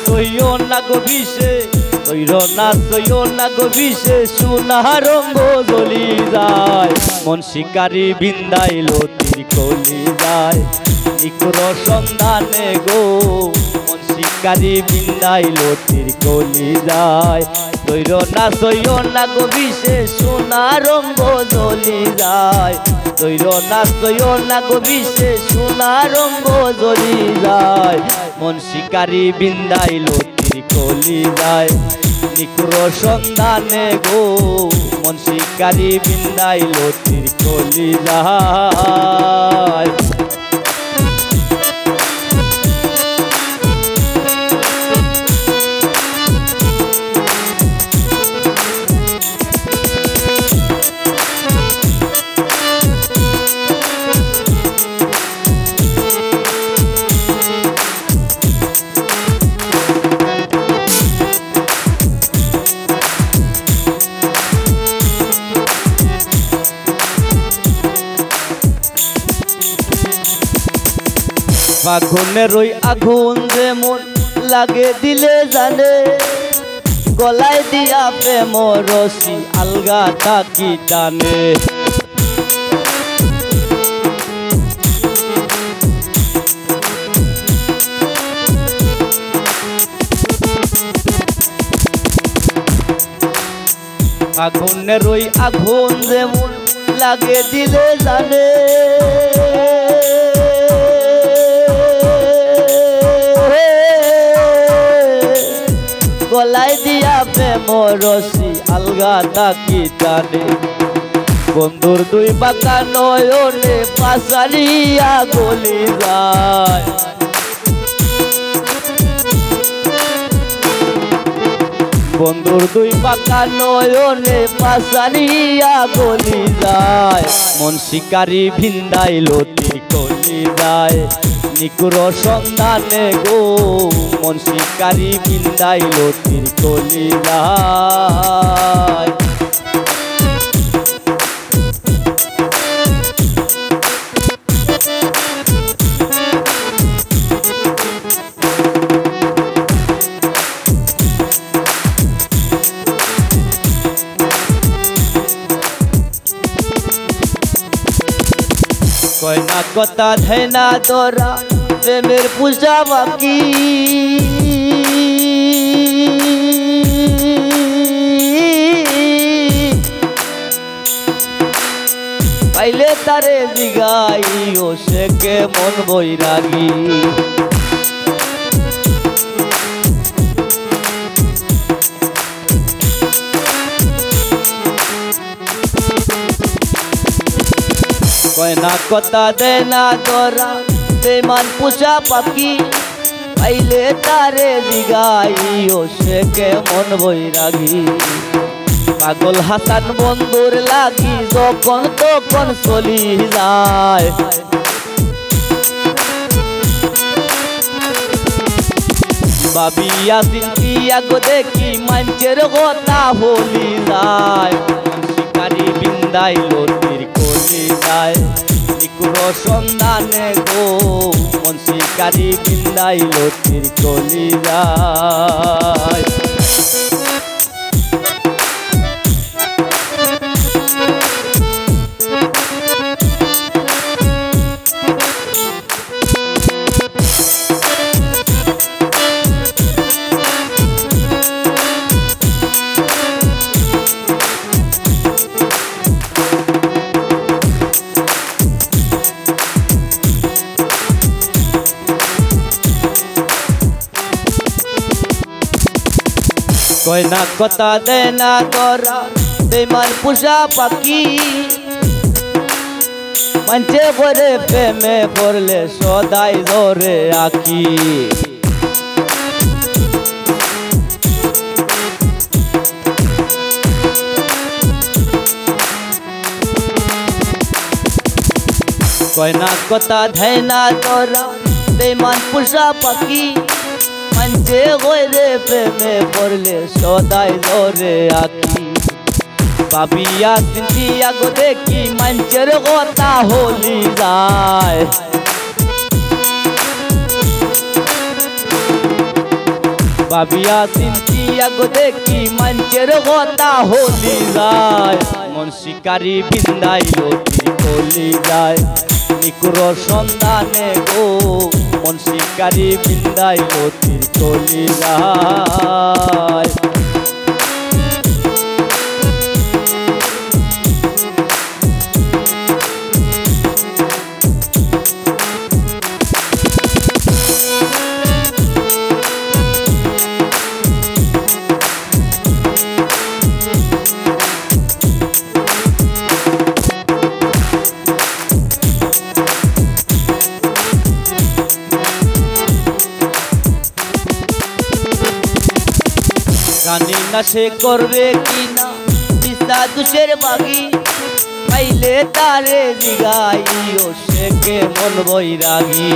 সইও না গো বিষে সইও না গো বিষে সোনা রঙ্গ জ্বলি যায় মন শিকারি বিন্দাইল তীর কলি যায় নিকুর সন্ধানে গো মন শিকারি বিন্দাইল তীর কলি যায় সইও না গো বিষে সোনা রঙ্গ জ্বলি যায় সইও না গো বিষে সোনা রঙ্গ জ্বলি যায় মন শিকারি বিন্দাইল তীর কলি যায় নিকুর সন্ধানে গো মন শিকারি বিন্দাইল তীর কলি যায় আগুনের ওই আগুন যেমন লাগে দিলে জানে গলায় দিয়া প্রেম রশি আলগা তাকি টানে আগুনের ওই আগুন যেমন লাগে দিলে জানে গলায় দিয়া প্রেম রশি আলগা তাকি টানে বন্ধুর দুই বাঁকা নয়নে পাশারিয়া গলি যায় বন্ধুর দুই বাঁকা নয়নে পাশারিয়া গলি যায় মন শিকারি ভিন্দাইল তীর কলি যায় নিকুর সন্ধানে গো মন শিকারি বিন্দাইল তীর কলি যায় কয় না কথা দেয় না তোরা প্রেমের পূজা বাকি পাইলে তারে জিগাই ও সে কে মন বৈরাগী কয় না কথা দে না তোরা বেমান পূজা পাখি পাইলে তারে জিগাই ও সে কে মন বৈরাগী পাগল হাসান বন্ধুর লাগি যখন তখন চলি যায় ভাবিয়া চিন্তিয়া গো দেখি মানুষের কথা হলি যায় শিকারি বিন্দাইল তীর কলি যায় নিকুর সন্ধানে গো মন শিকারি বিন্দাইল তীর কলি যায় কয় না কথা দে না তোরা বেমান পূজা পাখি মঞ্চে পরে প্রেমে পড়লে সদাই ধরে আঁকি কয়না কথা ধাই না তোরা বেমান পোষা পাখি মঞ্চে গইরে প্রেমে পড়লে সদাই ধরে আঁকি ভাবিয়া চিন্তিয়া গো দেখি মঞ্চের কথা হলি যায় ভাবিয়া চিন্তিয়া গো দেখি মঞ্চের কথা হলি যায় মন শিকারি বিন্দাইল কলি যায় নিকুর সন্ধানে গো মন শিকারি বিন্দাইল কলি যায় জানি না সে করবে কিনা পিসা দুষের বাগি পাইলে তারে জিগাইও সে কে মন বৈরাগী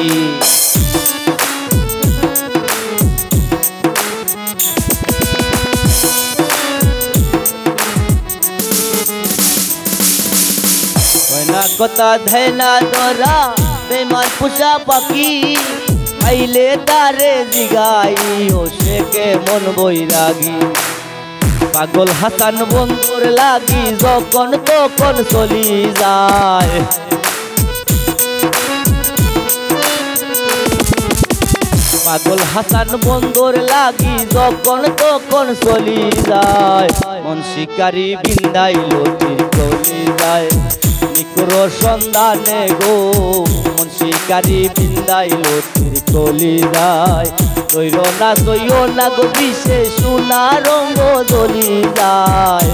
কয়না কথা ধাই না তোরা বেমান পোষা পাখি আইলে তারে জিগাইও সে কে মন বৈরাগী পাগল হাসান বন্ধুর লাগি যখন তখন চলি যায় পাগল হাসান বন্ধুর লাগি যখন তখন চলি যায় মন শিকারি বিন্দাইল চলি যায় নিকুর সন্ধানে গো মন শিকারি বিন্দাইল কলি যায় তৈর না গো বিষে সোনা রঙ্গ জ্বলি যায়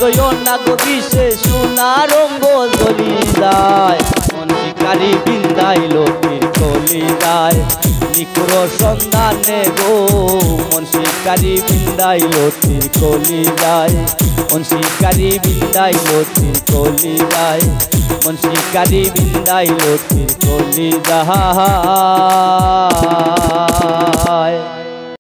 তৈর না গো বিষে সোনা রঙ্গ জ্বলি যায় মন শিকারি বিন্দাইল কলি যায় নিকুর সন্ধানে গো মন শিকারি বিন্দাইল কলি যায় মন শিকারি বিন্দাইল কলি যায় মন শিকারি বিন্দাইল কলি যায়